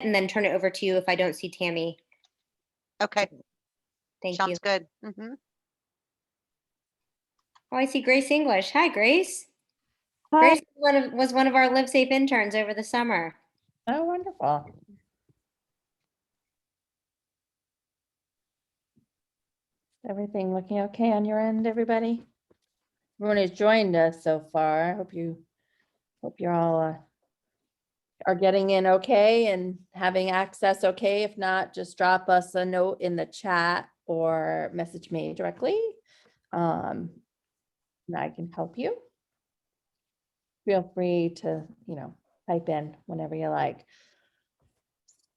and then turn it over to you if I don't see Tammy. Okay, Thank you. sounds good. Mhm. Oh, I see Grace English. Hi, Grace. Hi. Grace was one of our Live Safe interns over the summer. Oh, wonderful. Everything looking okay on your end, everybody? Everyone who's joined us so far, I hope you're all are getting in okay and having access okay. If not, just drop us a note in the chat or message me directly. And I can help you. Feel free to, type in whenever you like.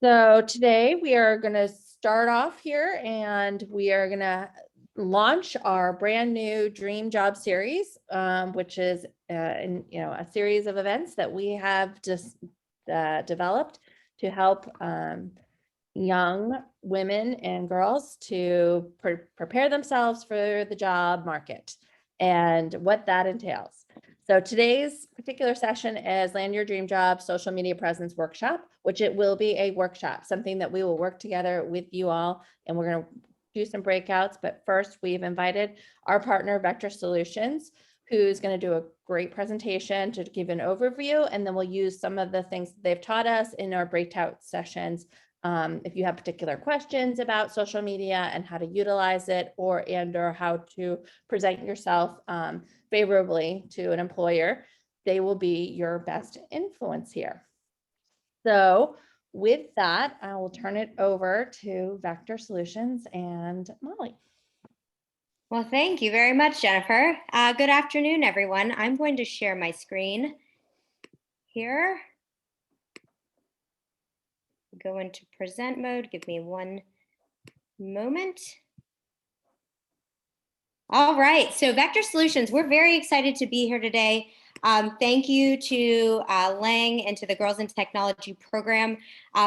So today we are going to start off here and we are going to launch our brand new Dream Job series, which is a series of events that we have just developed to help young women and girls to prepare themselves for the job market and what that entails. So today's particular session is Land Your Dream Job Social Media Presence Workshop, which it will be a workshop, something that we will work together with you all, and we're going to do some breakouts. But first, we've invited our partner, Vector Solutions, who's going to do a great presentation to give an overview, and then we'll use some of the things that they've taught us in our breakout sessions. If you have particular questions about social media and how to utilize it or how to present yourself favorably to an employer, they will be your best influence here. So with that, I will turn it over to Vector Solutions and Molly. Well, thank you very much, Jennifer. Good afternoon, everyone. I'm going to share my screen here. Go into present mode. Give me one moment. All right, so Vector Solutions, we're very excited to be here today. Thank you to Lang and to the Girls in Technology program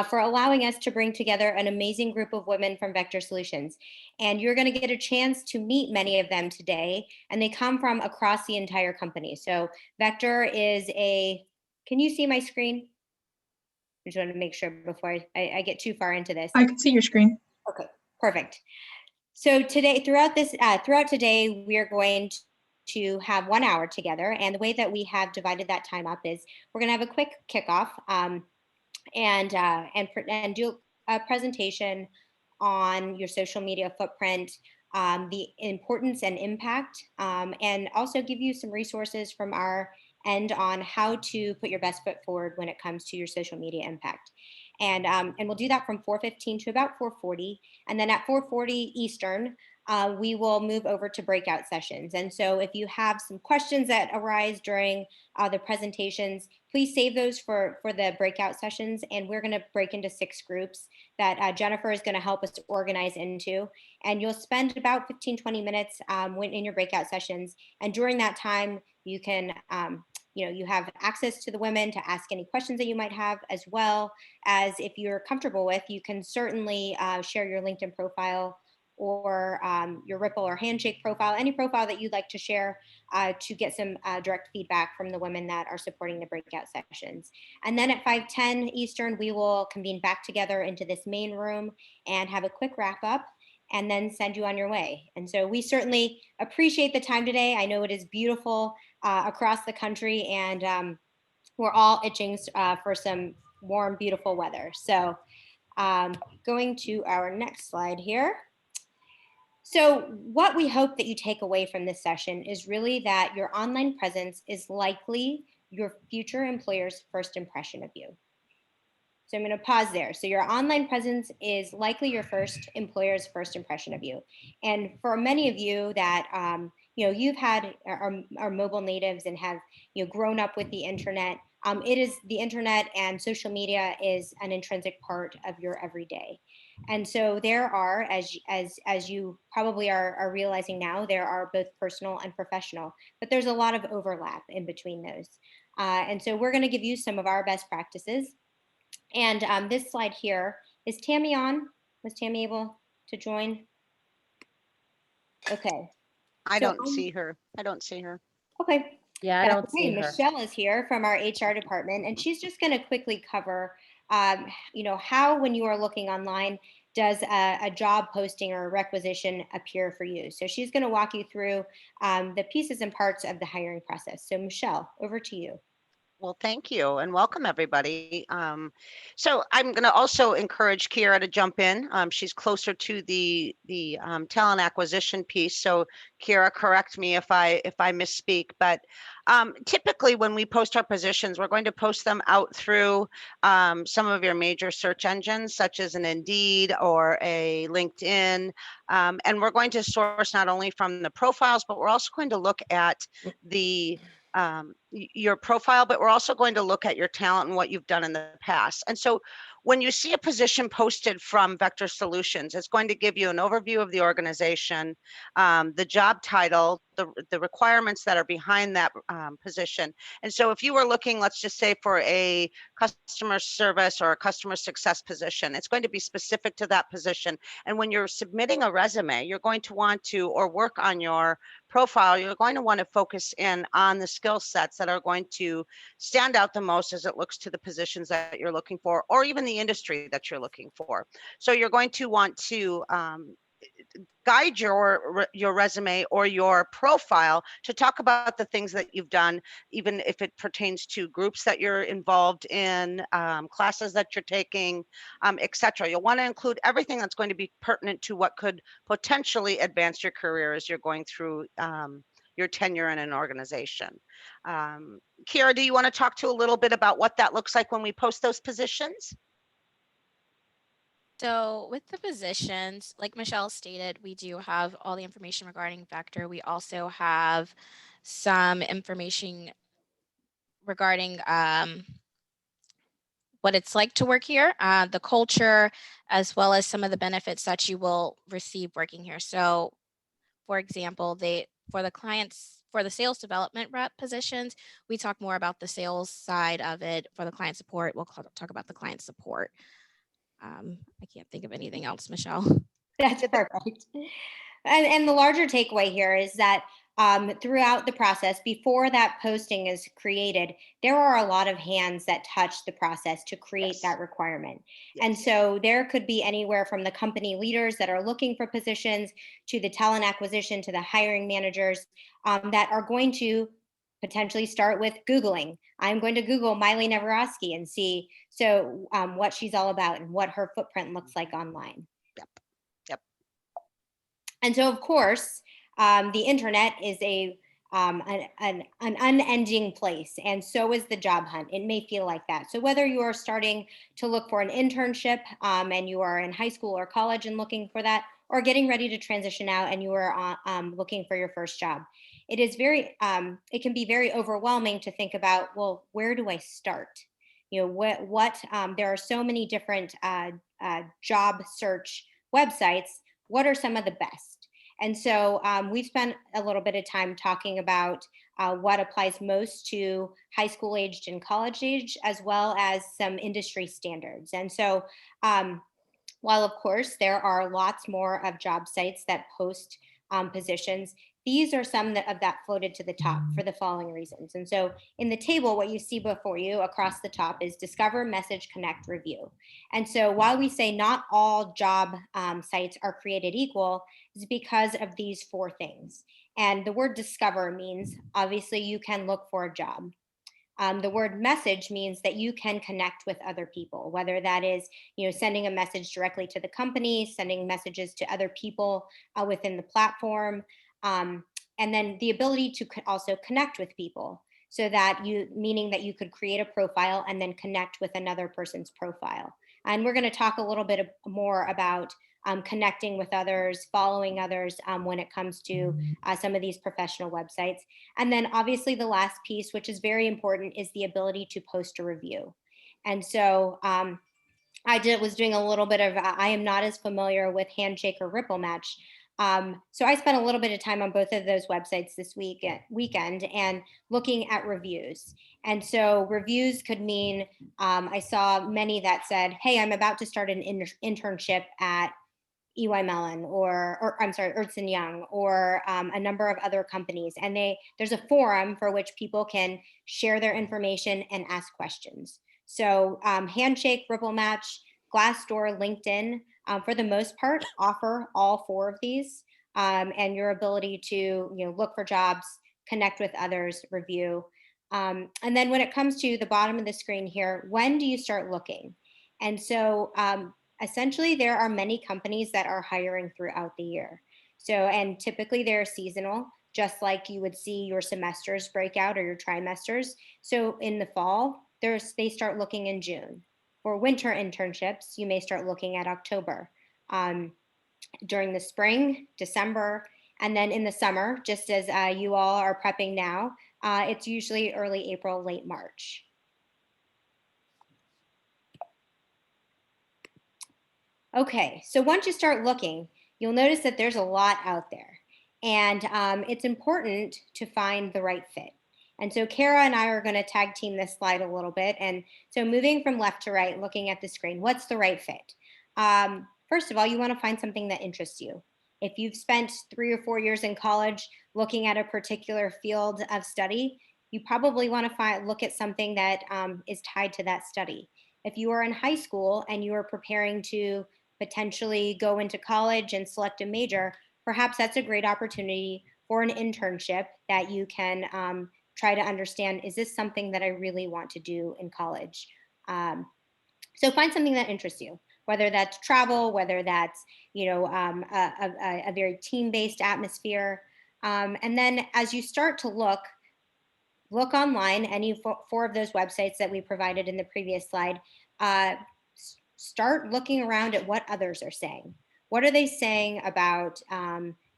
for allowing us to bring together an amazing group of women from Vector Solutions. And you're going to get a chance to meet many of them today, and they come from across the entire company. So Vector is can you see my screen? I just want to make sure before I get too far into this. I can see your screen. Okay, perfect. So today, throughout today, we are going to have 1 hour together. And the way that we have divided that time up is we're going to have a quick kickoff and do a presentation on your social media footprint, the importance and impact, and also give you some resources from our end on how to put your best foot forward when it comes to your social media impact. And we'll do that from 4:15 to about 4:40. And then at 4:40 Eastern, we will move over to breakout sessions. And so if you have some questions that arise during the presentations, please save those for the breakout sessions. And we're going to break into 6 groups that Jennifer is going to help us organize into. And you'll spend about 15-20 minutes in your breakout sessions. And during that time, you can you have access to the women to ask any questions that you might have, as well as, if you're comfortable with, you can certainly share your LinkedIn profile or your Ripple or Handshake profile, any profile that you'd like to share to get some direct feedback from the women that are supporting the breakout sessions. And then at 5:10 Eastern, we will convene back together into this main room and have a quick wrap up, and then send you on your way. And so we certainly appreciate the time today. I know it is beautiful across the country, and we're all itching for some warm, beautiful weather. So going to our next slide here. So what we hope that you take away from this session is really that your online presence is likely your future employer's first impression of you. So I'm going to pause there. So your online presence is likely your employer's first impression of you. And for many of you that you've had are mobile natives and have grown up with the internet, it is the internet and social media is an intrinsic part of your everyday. And so there are, as you probably are realizing now, there are both personal and professional, but there's a lot of overlap in between those. And so we're going to give you some of our best practices. And this slide here, is Tammy on? Was Tammy able to join? Okay. I don't see her. Okay. Yeah, I don't see her. Michelle is here from our HR department, and she's just going to quickly cover how, when you are looking online, does a job posting or a requisition appear for you? So she's going to walk you through the pieces and parts of the hiring process. So Michelle, over to you. Well, thank you and welcome everybody. So I'm going to also encourage Kiera to jump in. She's closer to the talent acquisition piece. So Kiera, correct me if I misspeak. But typically, when we post our positions, we're going to post them out through some of your major search engines, such as an Indeed or a LinkedIn, and we're going to source not only from the profiles, but we're also going to look at the your profile, but we're also going to look at your talent and what you've done in the past. And so when you see a position posted from Vector Solutions, it's going to give you an overview of the organization, the job title, the requirements that are behind that position. And so if you were looking, let's just say for a customer service or a customer success position, it's going to be specific to that position. And when you're submitting a resume, you're going to want to, or work on your profile, you're going to want to focus in on the skill sets that are going to stand out the most as it looks to the positions that you're looking for, or even the industry that you're looking for. So you're going to want to guide your resume or your profile to talk about the things that you've done, even if it pertains to groups that you're involved in, classes that you're taking, etc. You'll want to include everything that's going to be pertinent to what could potentially advance your career as you're going through your tenure in an organization. Kiera, do you want to talk to a little bit about what that looks like when we post those positions? So with the positions, like Michelle stated, we do have all the information regarding Vector. We also have some information regarding what it's like to work here, the culture, as well as some of the benefits that you will receive working here. So for example, for the clients, for the sales development rep positions, we talk more about the sales side of it. For the client support, we'll talk about the client support. I can't think of anything else, Michelle. That's perfect. And the larger takeaway here is that throughout the process, before that posting is created, there are a lot of hands that touch the process to create Yes. that requirement. Yes. And so there could be anywhere from the company leaders that are looking for positions to the talent acquisition to the hiring managers that are going to potentially start with Googling. I'm going to Google Miley Navarosky and see what she's all about and what her footprint looks like online. Yep. Yep. And so, of course, the internet is an unending place, and so is the job hunt. It may feel like that. So whether you are starting to look for an internship and you are in high school or college and looking for that, or getting ready to transition out and you are looking for your first job, it can be very overwhelming to think about, well, where do I start? There are so many different job search websites. What are some of the best? And so we've spent a little bit of time talking about what applies most to high school aged and college age, as well as some industry standards. And so while of course there are lots more of job sites that post positions, these are some of that floated to the top for the following reasons. And so in the table, what you see before you across the top is discover, message, connect, review. And so while we say not all job sites are created equal, is because of these four things. And the word discover means obviously you can look for a job. The word message means that you can connect with other people, whether that is, sending a message directly to the company, sending messages to other people within the platform, and then the ability to also connect with people. So meaning that you could create a profile and then connect with another person's profile. And we're going to talk a little bit more about connecting with others, following others when it comes to some of these professional websites. And then obviously the last piece, which is very important, is the ability to post a review. And so was doing a little bit of, I am not as familiar with Handshake or Ripple Match. So I spent a little bit of time on both of those websites this weekend and looking at reviews. And so reviews could mean, I saw many that said, hey, I'm about to start an internship at EY Mellon or I'm sorry, Ernst & Young or a number of other companies. And there's a forum for which people can share their information and ask questions. So Handshake, Ripple Match, Glassdoor, LinkedIn, for the most part, offer all four of these, and your ability to look for jobs, connect with others, review. And then when it comes to the bottom of the screen here, when do you start looking? And so essentially, there are many companies that are hiring throughout the year. So, and typically they're seasonal, just like you would see your semesters break out or your trimesters. So in the fall, they start looking in June. For winter internships, you may start looking at October. During the spring, December, and then in the summer, just as you all are prepping now, it's usually early April, late March. Okay, so once you start looking, you'll notice that there's a lot out there. And it's important to find the right fit. And so Kara and I are going to tag team this slide a little bit. And so moving from left to right, looking at the screen, what's the right fit? First of all, you want to find something that interests you. If you've spent 3 or 4 years in college looking at a particular field of study, you probably want to look at something that is tied to that study. If you are in high school and you are preparing to potentially go into college and select a major, perhaps that's a great opportunity for an internship that you can try to understand, is this something that I really want to do in college? So find something that interests you, whether that's travel, whether that's a very team-based atmosphere. And then as you start to look online, any four of those websites that we provided in the previous slide, start looking around at what others are saying. What are they saying about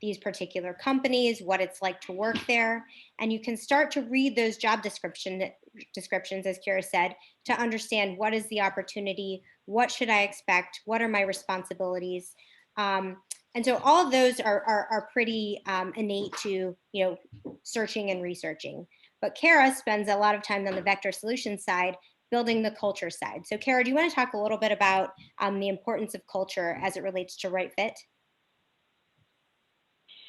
these particular companies, what it's like to work there? And you can start to read those job descriptions, as Kira said, to understand what is the opportunity, what should I expect, what are my responsibilities? And so all of those are pretty innate to searching and researching. But Kara spends a lot of time on the vector solutions side, building the culture side. So Kara, do you want to talk a little bit about the importance of culture as it relates to right fit?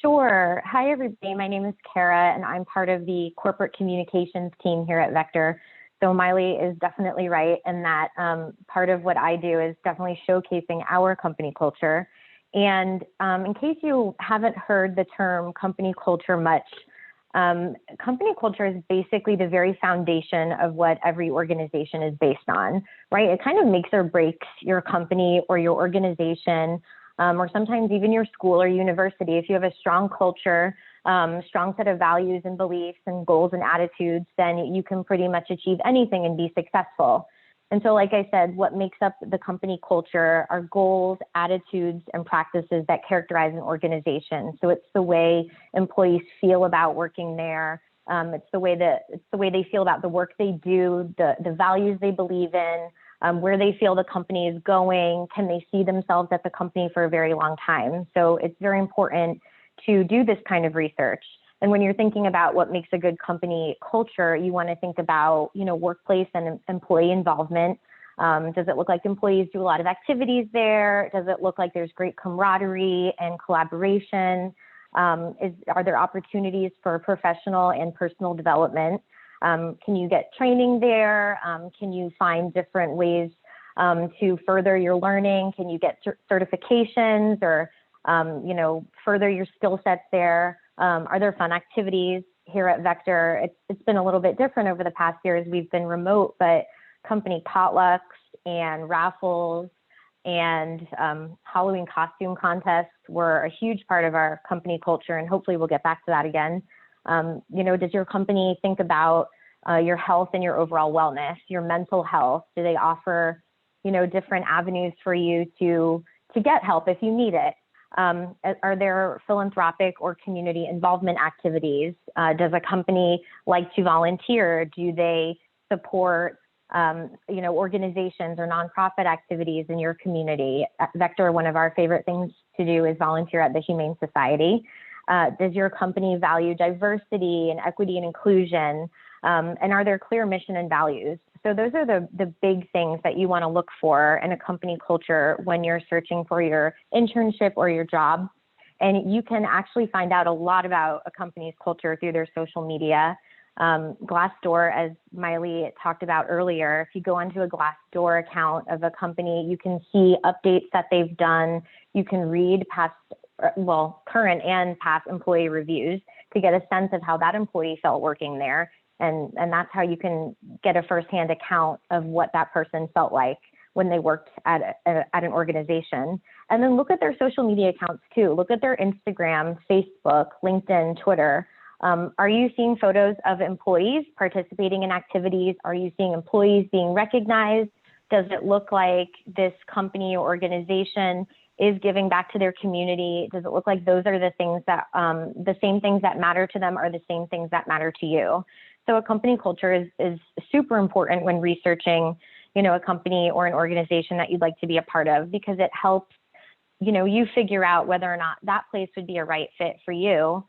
Sure. Hi, everybody. My name is Kara, and I'm part of the corporate communications team here at Vector. So Miley is definitely right in that part of what I do is definitely showcasing our company culture. And in case you haven't heard the term company culture much, company culture is basically the very foundation of what every organization is based on, right? It kind of makes or breaks your company or your organization, or sometimes even your school or university. If you have a strong culture, strong set of values and beliefs and goals and attitudes, then you can pretty much achieve anything and be successful. And so, like I said, what makes up the company culture are goals, attitudes, and practices that characterize an organization. So it's the way employees feel about working there. It's the way they feel about the work they do, the values they believe in, where they feel the company is going. Can they see themselves at the company for a very long time? So it's very important to do this kind of research. And when you're thinking about what makes a good company culture, you want to think about, workplace and employee involvement. Does it look like employees do a lot of activities there? Does it look like there's great camaraderie and collaboration? Are there opportunities for professional and personal development? Can you get training there? Can you find different ways to further your learning? Can you get certifications or, further your skill sets there? Are there fun activities here at Vector? It's been a little bit different over the past years. We've been remote, but company potlucks and raffles and Halloween costume contests were a huge part of our company culture, and hopefully we'll get back to that again. Does your company think about your health and your overall wellness, your mental health? Do they offer, different avenues for you to get help if you need it? Are there philanthropic or community involvement activities? Does a company like to volunteer? Do they support, organizations or nonprofit activities in your community? At Vector, one of our favorite things to do is volunteer at the Humane Society. Does your company value diversity and equity and inclusion? And are there clear mission and values? So those are the big things that you want to look for in a company culture when you're searching for your internship or your job. And you can actually find out a lot about a company's culture through their social media. Glassdoor, as Miley talked about earlier, if you go onto a Glassdoor account of a company, you can see updates that they've done. You can read current and past employee reviews to get a sense of how that employee felt working there. And that's how you can get a firsthand account of what that person felt like when they worked at an organization. And then look at their social media accounts too. Look at their Instagram, Facebook, LinkedIn, Twitter. Are you seeing photos of employees participating in activities? Are you seeing employees being recognized? Does it look like this company or organization is giving back to their community? Does it look like those are the things that, the same things that matter to them are the same things that matter to you? So a company culture is super important when researching, a company or an organization that you'd like to be a part of, because it helps, you figure out whether or not that place would be a right fit for you,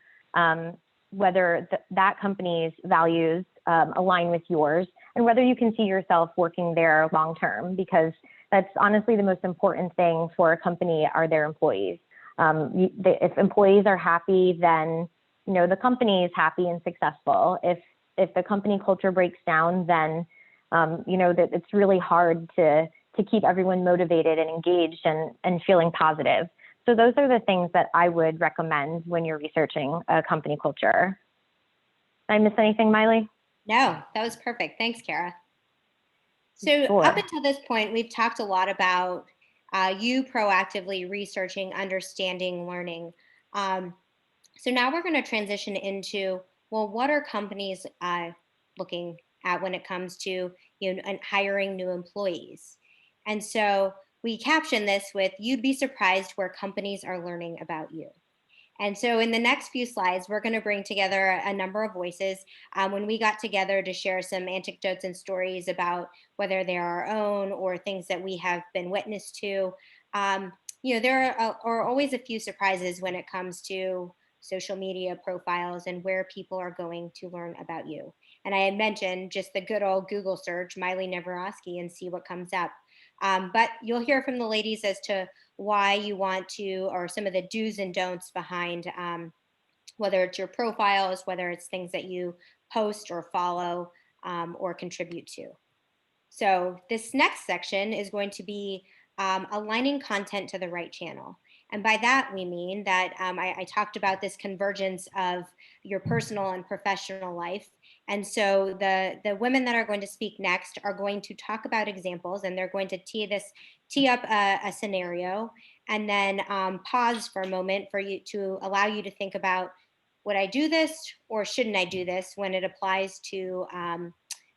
whether that company's values align with yours, and whether you can see yourself working there long term, because that's honestly the most important thing for a company are their employees. If employees are happy, then the company is happy and successful. If the company culture breaks down, then that it's really hard to keep everyone motivated and engaged and feeling positive. So those are the things that I would recommend when you're researching a company culture. Did I miss anything, Miley? No, that was perfect. Thanks, Kara. So Sure. up until this point, we've talked a lot about you proactively researching, understanding, learning. So now we're going to transition into, well, what are companies looking at when it comes to hiring new employees? And so we caption this with, you'd be surprised where companies are learning about you. And so in the next few slides, we're going to bring together a number of voices. When we got together to share some anecdotes and stories about whether they're our own or things that we have been witness to, there are always a few surprises when it comes to social media profiles and where people are going to learn about you. And I had mentioned just the good old Google search, Miley Neveroski, and see what comes up. But you'll hear from the ladies as to why you want to, or some of the do's and don'ts behind whether it's your profiles, whether it's things that you post or follow or contribute to. So this next section is going to be aligning content to the right channel. And by that, we mean that I talked about this convergence of your personal and professional life. And so the women that are going to speak next are going to talk about examples, and they're going to tee up a scenario, and then pause for a moment for you to allow you to think about, would I do this or shouldn't I do this when it applies to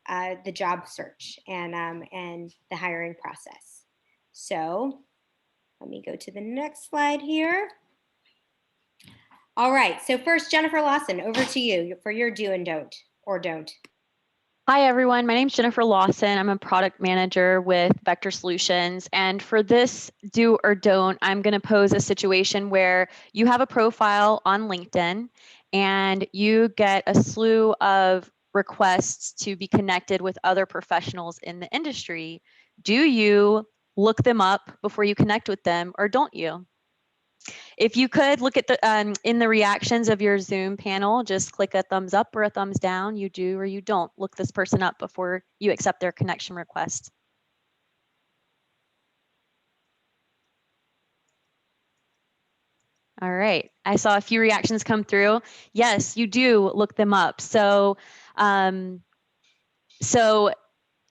the job search and the hiring process. So let me go to the next slide here. All right, so first, Jennifer Lawson, over to you for your do and don't, or don't. Hi, everyone. My name is Jennifer Lawson. I'm a product manager with Vector Solutions. And for this do or don't, I'm going to pose a situation where you have a profile on LinkedIn and you get a slew of requests to be connected with other professionals in the industry. Do you look them up before you connect with them, or don't you? If you could look at the in the reactions of your Zoom panel, just click a thumbs up or a thumbs down. You do or you don't look this person up before you accept their connection request. All right, I saw a few reactions come through. Yes, you do look them up. So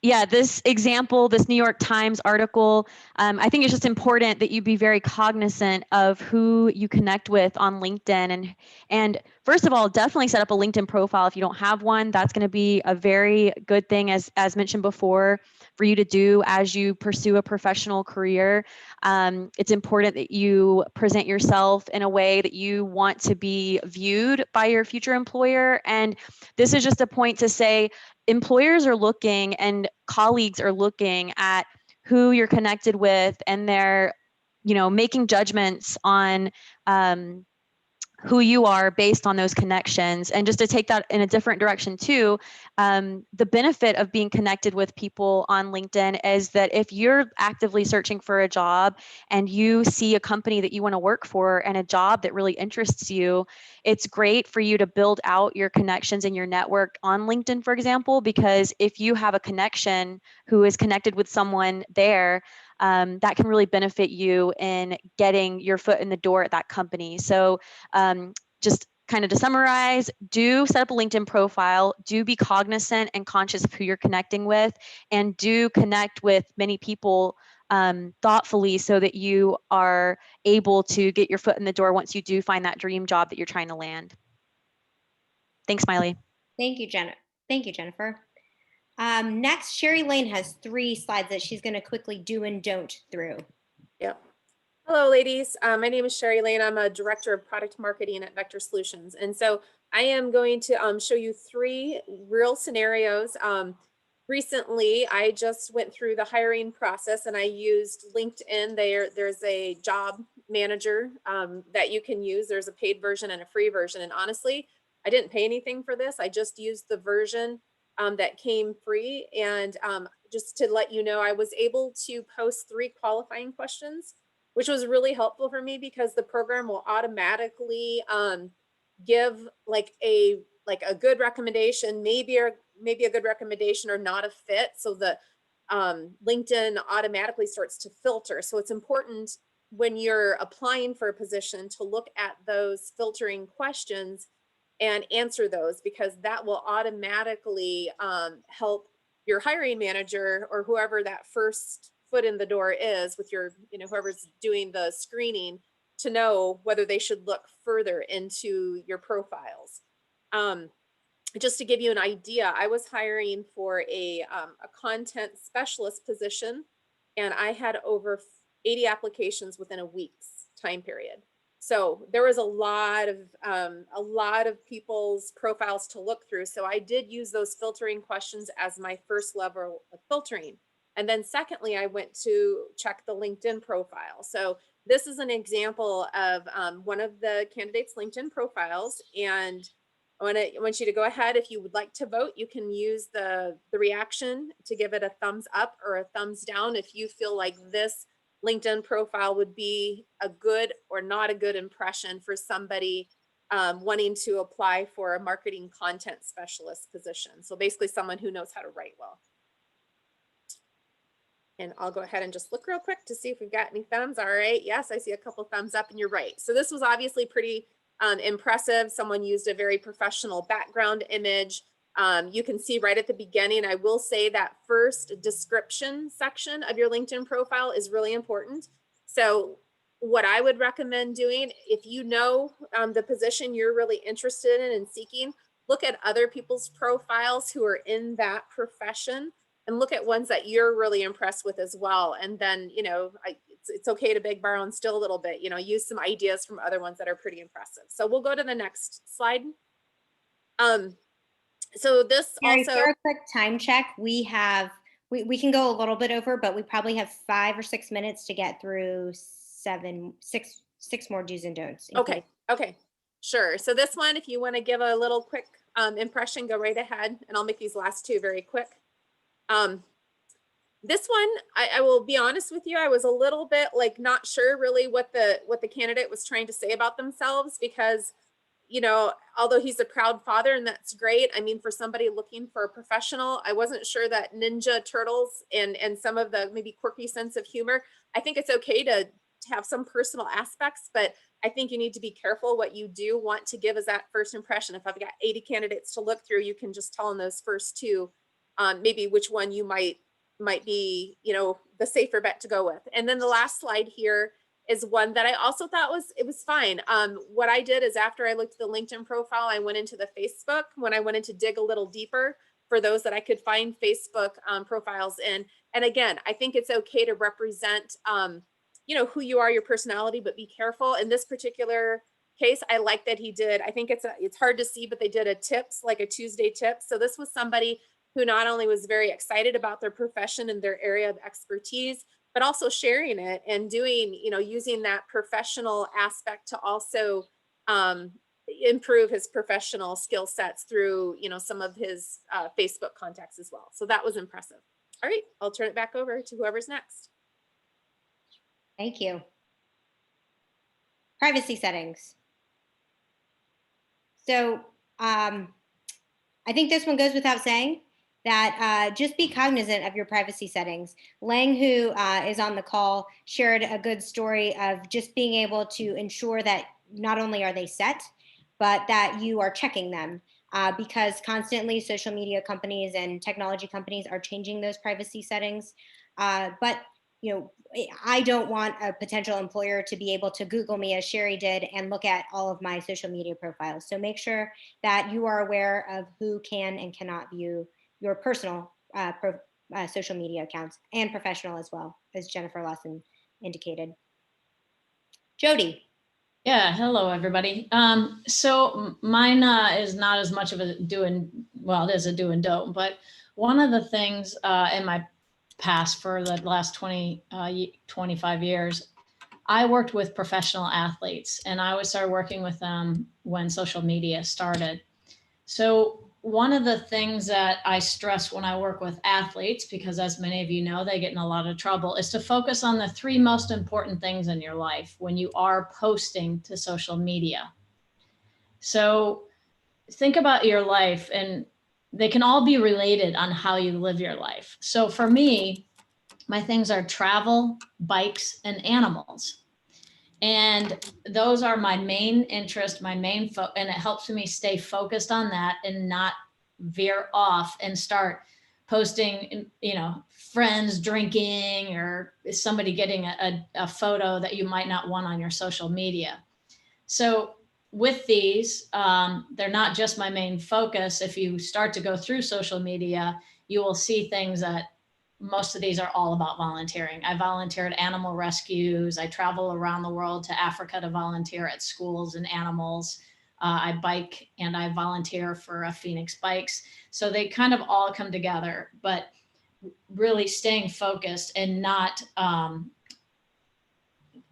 yeah, this example, this New York Times article, I think it's just important that you be very cognizant of who you connect with on LinkedIn. And first of all, definitely set up a LinkedIn profile if you don't have one. That's going to be a very good thing, as mentioned before, for you to do as you pursue a professional career. It's important that you present yourself in a way that you want to be viewed by your future employer. And this is just a point to say, employers are looking and colleagues are looking at who you're connected with, and they're, making judgments on who you are based on those connections. And just to take that in a different direction too, the benefit of being connected with people on LinkedIn is that if you're actively searching for a job and you see a company that you want to work for and a job that really interests you, it's great for you to build out your connections and your network on LinkedIn, for example, because if you have a connection who is connected with someone there, that can really benefit you in getting your foot in the door at that company. So just kind of to summarize, do set up a LinkedIn profile, do be cognizant and conscious of who you're connecting with, and do connect with many people thoughtfully so that you are able to get your foot in the door once you do find that dream job that you're trying to land. Thanks, Miley. Thank you, Jennifer. Thank you, Jennifer. Next, Sherry Lane has 3 slides that she's going to quickly do and don't through. Yep. Hello, ladies. My name is Sherry Lane. I'm a director of product marketing at Vector Solutions. And so I am going to show you 3 real scenarios. Recently, I just went through the hiring process and I used LinkedIn. There's a job manager that you can use. There's a paid version and a free version. And honestly, I didn't pay anything for this. I just used the version that came free. And just to let you know, I was able to post 3 qualifying questions, which was really helpful for me because the program will automatically give like a good recommendation, maybe a good recommendation or not a fit. So the LinkedIn automatically starts to filter. So it's important when you're applying for a position to look at those filtering questions and answer those, because that will automatically help your hiring manager or whoever that first foot in the door is with your, whoever's doing the screening, to know whether they should look further into your profiles. Just to give you an idea, I was hiring for a content specialist position, and I had over 80 applications within a week's time period. So there was a lot of people's profiles to look through. So I did use those filtering questions as my first level of filtering. And then secondly, I went to check the LinkedIn profile. So this is an example of one of the candidates' LinkedIn profiles. And I want you to go ahead. If you would like to vote, you can use the reaction to give it a thumbs up or a thumbs down if you feel like this LinkedIn profile would be a good or not a good impression for somebody wanting to apply for a marketing content specialist position. So basically someone who knows how to write well. And I'll go ahead and just look real quick to see if we've got any thumbs. All right. Yes, I see a couple thumbs up and you're right. So this was obviously pretty impressive. Someone used a very professional background image. You can see right at the beginning, I will say that first description section of your LinkedIn profile is really important. So what I would recommend doing, if you know the position you're really interested in and seeking, look at other people's profiles who are in that profession and look at ones that you're really impressed with as well. And then, it's okay to beg, borrow, and steal a little bit, use some ideas from other ones that are pretty impressive. So we'll go to the next slide. So this Mary, also, for a quick time check, we can go a little bit over, but we probably have 5 or 6 minutes to get through 6 more do's and don'ts. Okay, sure. So this one, if you want to give a little quick impression, go right ahead, and I'll make these last 2 very quick. This one, I will be honest with you, I was a little bit like not sure really what the candidate was trying to say about themselves, because although he's a proud father and that's great, I mean, for somebody looking for a professional, I wasn't sure that Ninja Turtles and some of the maybe quirky sense of humor, I think it's okay to have some personal aspects, but I think you need to be careful what you do want to give as that first impression. If I've got 80 candidates to look through, you can just tell in those first 2, maybe which one you might be, the safer bet to go with. And then the last slide here is one that I also thought it was fine. What I did is after I looked at the LinkedIn profile, I went into the Facebook when I wanted to dig a little deeper for those that I could find Facebook profiles in. And again, I think it's okay to represent, who you are, your personality, but be careful. In this particular case, I like that he did, I think it's hard to see, but they did a tips, like a Tuesday tip. So this was somebody who not only was very excited about their profession and their area of expertise, but also sharing it and doing, using that professional aspect to also improve his professional skill sets through, you know, some of his Facebook contacts as well. So that was impressive. All right, I'll turn it back over to whoever's next. Thank you. Privacy settings. So I think this one goes without saying that just be cognizant of your privacy settings. Lang, who is on the call, shared a good story of just being able to ensure that not only are they set, but that you are checking them because constantly social media companies and technology companies are changing those privacy settings. But you know, I don't want a potential employer to be able to Google me as Sherry did and look at all of my social media profiles. So make sure that you are aware of who can and cannot view your personal social media accounts and professional as well, as Jennifer Lawson indicated. Jody. Yeah, hello everybody. So mine is not as much of a do and, well, it is a do and don't, but one of the things in my past for the last 25 years, I worked with professional athletes and I started working with them when social media started. So one of the things that I stress when I work with athletes, because as many of you know, they get in a lot of trouble, is to focus on the 3 most important things in your life when you are posting to social media. So think about your life, and they can all be related on how you live your life. So for me, my things are travel, bikes, and animals. And those are my main interest, my main and it helps me stay focused on that and not veer off and start posting, you know, friends drinking or somebody getting a photo that you might not want on your social media. So with these, they're not just my main focus. If you start to go through social media, you will see things that most of these are all about volunteering. I volunteer at animal rescues. I travel around the world to Africa to volunteer at schools and animals. I bike and I volunteer for Phoenix Bikes. So they kind of all come together, but really staying focused and not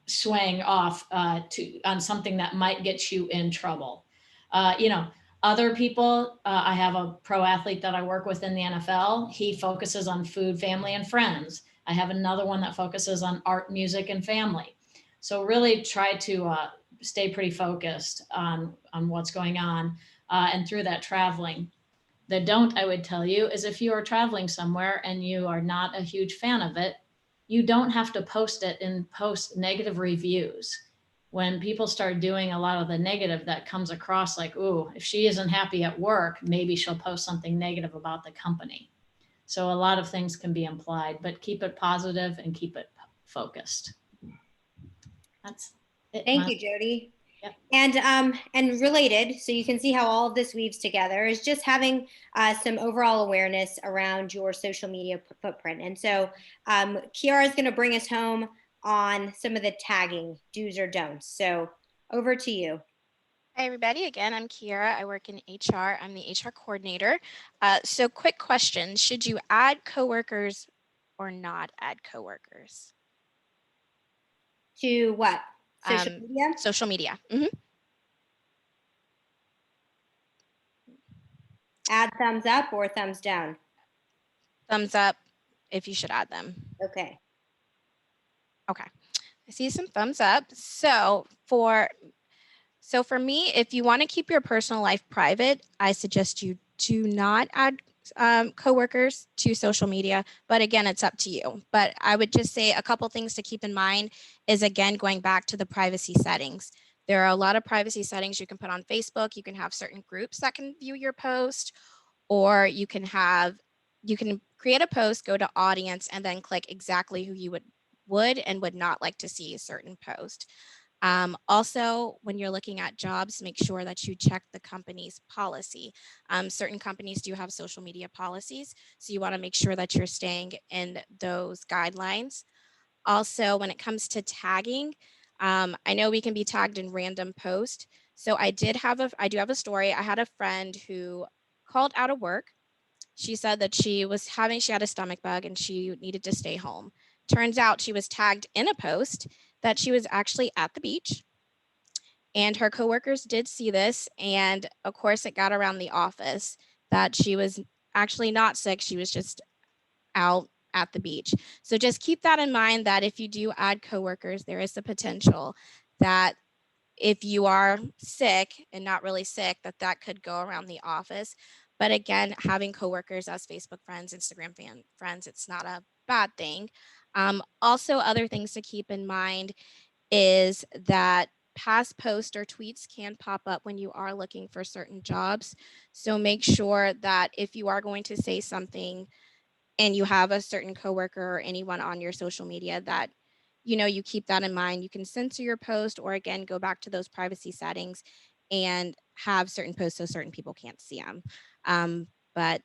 swaying off on something that might get you in trouble. You know, other people, I have a pro athlete that I work with in the NFL. He focuses on food, family, and friends. I have another one that focuses on art, music, and family. So really try to stay pretty focused on what's going on and through that traveling. The don't, I would tell you, is if you are traveling somewhere and you are not a huge fan of it, you don't have to post it and post negative reviews. When people start doing a lot of the negative, that comes across like, ooh, if she isn't happy at work, maybe she'll post something negative about the company. So a lot of things can be implied, but keep it positive and keep it focused. That's it. Thank you, Jody. Yep. And related, so you can see how all of this weaves together, is just having some overall awareness around your social media footprint. And so Kiara is going to bring us home on some of the tagging do's or don'ts. So over to you. Hi, everybody. Again, I'm Kiara. I work in HR. I'm the HR coordinator. So quick question. Should you add coworkers or not add coworkers? To what? Social media? Social media. Mm-hmm. Add thumbs up or thumbs down? Thumbs up if you should add them. Okay. Okay. I see some thumbs up. So for me, if you want to keep your personal life private, I suggest you do not add coworkers to social media, but again, it's up to you. But I would just say a couple things to keep in mind is, again, going back to the privacy settings. There are a lot of privacy settings you can put on Facebook. You can have certain groups that can view your post, or you can create a post, go to audience, and then click exactly who you would and would not like to see a certain post. Also, when you're looking at jobs, make sure that you check the company's policy. Certain companies do have social media policies, so you want to make sure that you're staying in those guidelines. Also, when it comes to tagging, I know we can be tagged in random posts. So I do have a story. I had a friend who called out of work. She said that she had a stomach bug and she needed to stay home. Turns out she was tagged in a post that she was actually at the beach And her coworkers did see this. And of course, it got around the office that she was actually not sick. She was just out at the beach. So just keep that in mind, that if you do add coworkers, there is the potential that if you are sick and not really sick, that could go around the office. But again, having coworkers as Facebook friends, Instagram friends, it's not a bad thing. Also, other things to keep in mind is that past posts or tweets can pop up when you are looking for certain jobs. So make sure that if you are going to say something and you have a certain coworker or anyone on your social media, that you keep that in mind. You can censor your post, or again, go back to those privacy settings and have certain posts so certain people can't see them. But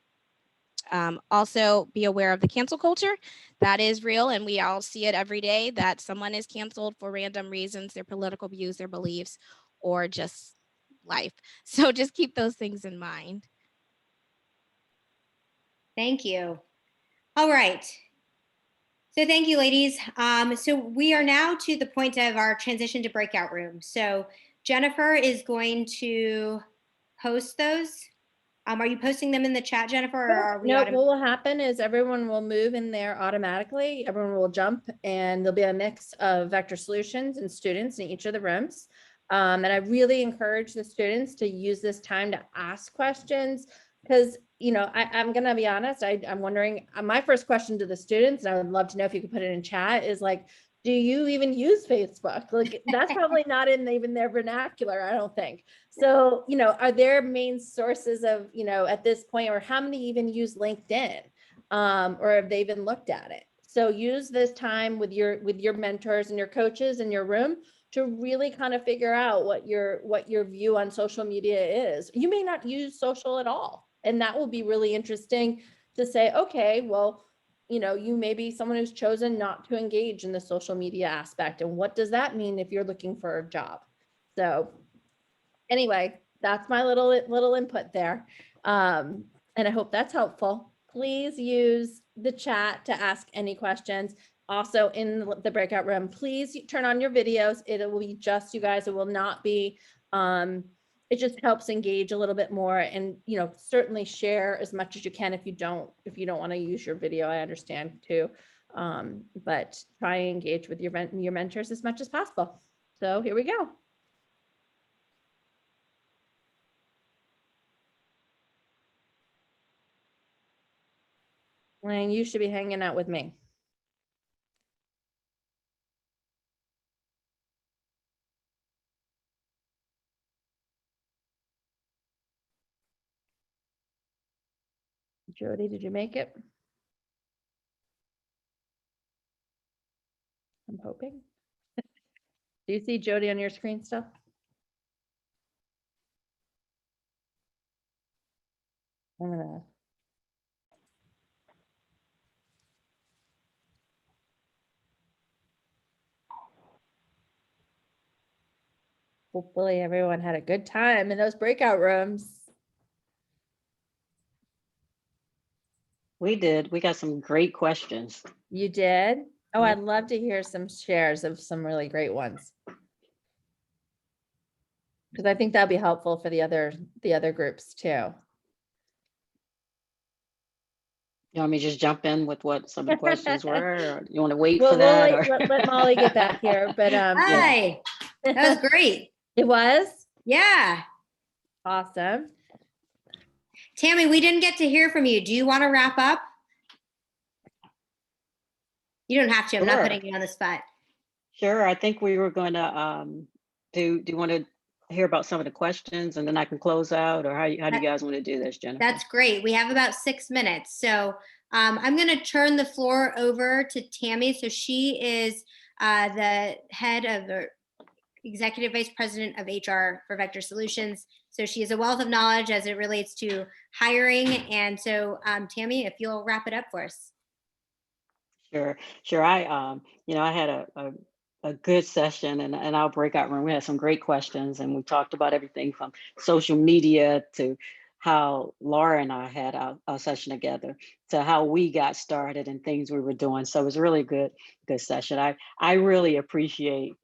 also be aware of the cancel culture. That is real, and we all see it every day, that someone is canceled for random reasons, their political views, their beliefs, or just life. So just keep those things in mind. Thank you. All right. So thank you, ladies. So we are now to the point of our transition to breakout rooms. So Jennifer is going to post those. Are you posting them in the chat, Jennifer, or are we? No, what will happen is everyone will move in there automatically. Everyone will jump, and there'll be a mix of Vector Solutions and students in each of the rooms. And I really encourage the students to use this time to ask questions, because, I'm going to be honest, I'm wondering, my first question to the students, and I would love to know if you could put it in chat, is like, do you even use Facebook? Like, that's probably not in even their vernacular, I don't think. So, are there main sources of, at this point, or how many even use LinkedIn, or have they even looked at it? So use this time with your mentors and your coaches in your room to really kind of figure out what your view on social media is. You may not use social at all, and that will be really interesting to say, okay, well, you may be someone who's chosen not to engage in the social media aspect. And what does that mean if you're looking for a job? So anyway, that's my little input there. And I hope that's helpful. Please use the chat to ask any questions. Also in the breakout room, please turn on your videos. It will be just you guys. It will not be, it just helps engage a little bit more, and certainly share as much as you can. If you don't want to use your video, I understand too. But try and engage with your mentors as much as possible. So here we go. And you should be hanging out with me. Jody, did you make it? I'm hoping. Do you see Jody on your screen still? I'm gonna. Hopefully everyone had a good time in those breakout rooms. We did. We got some great questions. You did? Oh, I'd love to hear some shares of some really great ones, because I think that'd be helpful for the other groups too. You want me to just jump in with what some of the questions were, or you want to wait Well, for that? let Molly get back here, but Hi, that was great. It was? Yeah. Awesome. Tammy, we didn't get to hear from you. Do you want to wrap up? You don't have to. I'm not Sure. putting you on the spot. Sure. I think we were going to do you want to hear about some of the questions, and then I can close out, or how do you guys want to do this, Jennifer? That's great. We have about 6 minutes. So I'm going to turn the floor over to Tammy. So she is the head of the Executive Vice President of HR for Vector Solutions. So she has a wealth of knowledge as it relates to hiring. And so Tammy, if you'll wrap it up for us. Sure. I I had a good session, and our breakout room. We had some great questions, and we talked about everything from social media to how Laura and I had our session together, to how we got started and things we were doing. So it was a really good session. I really appreciate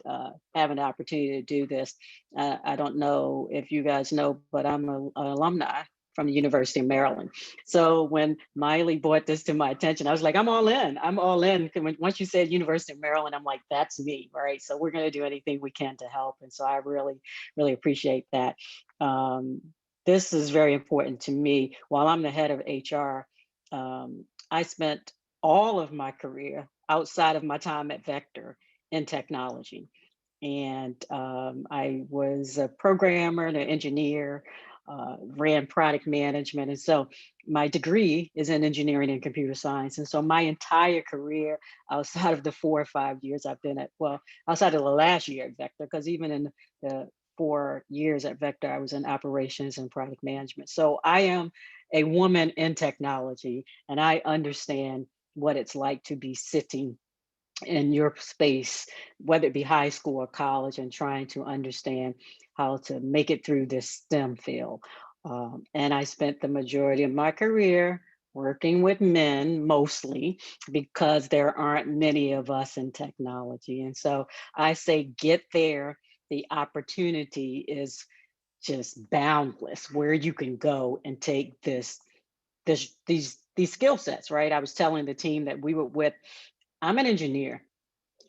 having the opportunity to do this. I don't know if you guys know, but I'm an alumni from the University of Maryland. So when Miley brought this to my attention, I was like, I'm all in. I'm all in. Once you said University of Maryland, I'm like, that's me, right? So we're going to do anything we can to help. And so I really, really appreciate that. This is very important to me. While I'm the head of HR, I spent all of my career outside of my time at Vector in technology. And I was a programmer and an engineer, ran product management. And so my degree is in engineering and computer science. And so my entire career, outside of the 4 or 5 years I've been at, well, outside of the last year at Vector, because even in the 4 years at Vector, I was in operations and product management. So I am a woman in technology, and I understand what it's like to be sitting in your space, whether it be high school or college, and trying to understand how to make it through this STEM field. And I spent the majority of my career working with men mostly, because there aren't many of us in technology. And so I say, get there. The opportunity is just boundless, where you can go and take these skill sets, right? I was telling the team that we were with, I'm an engineer,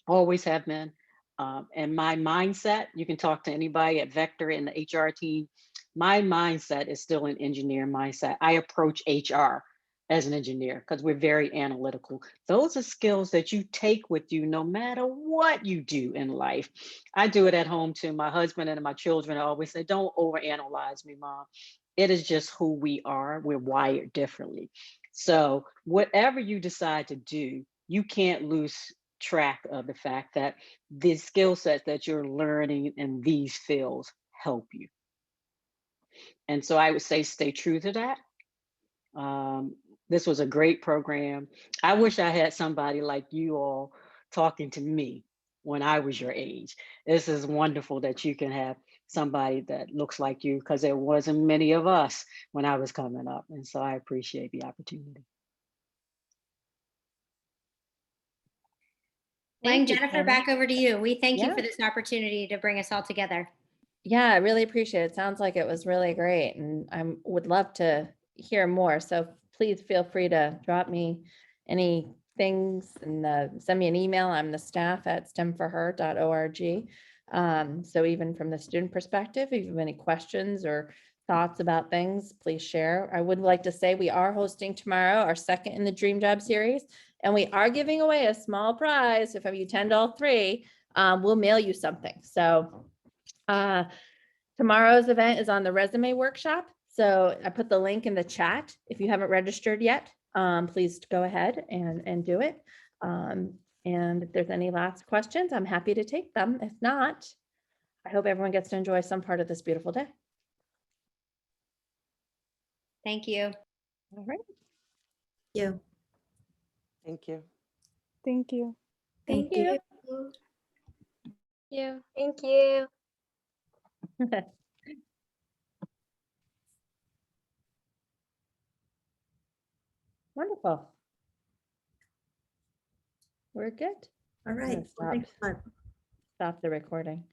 always have been. And my mindset, you can talk to anybody at Vector in the HR team, my mindset is still an engineer mindset. I approach HR as an engineer because we're very analytical. Those are skills that you take with you no matter what you do in life. I do it at home too. My husband and my children always say, don't overanalyze me, Mom. It is just who we are. We're wired differently. So whatever you decide to do, you can't lose track of the fact that the skill sets that you're learning in these fields help you. And so I would say stay true to that. This was a great program. I wish I had somebody like you all talking to me when I was your age. This is wonderful that you can have somebody that looks like you, because there wasn't many of us when I was coming up. And so I appreciate the opportunity. Lang, Thank you, Jennifer, Kim. back over to you. We thank you Yeah. for this opportunity to bring us all together. Yeah, I really appreciate it. Sounds like it was really great, and I would love to hear more. So please feel free to drop me any things and send me an email. I'm the staff at stemforher.org. So even from the student perspective, if you have any questions or thoughts about things, please share. I would like to say we are hosting tomorrow our second in the Dream Job series, and we are giving away a small prize. If you attend all three, we'll mail you something. So tomorrow's event is on the resume workshop. So I put the link in the chat. If you haven't registered yet, please go ahead and do it. And if there's any last questions, I'm happy to take them. If not, I hope everyone gets to enjoy some part of this beautiful day. Thank you. All right. You. Thank you. Thank you. Thank you. You. Thank you. Wonderful. We're good. All I'm right. gonna Well, thanks a lot. Stop the recording.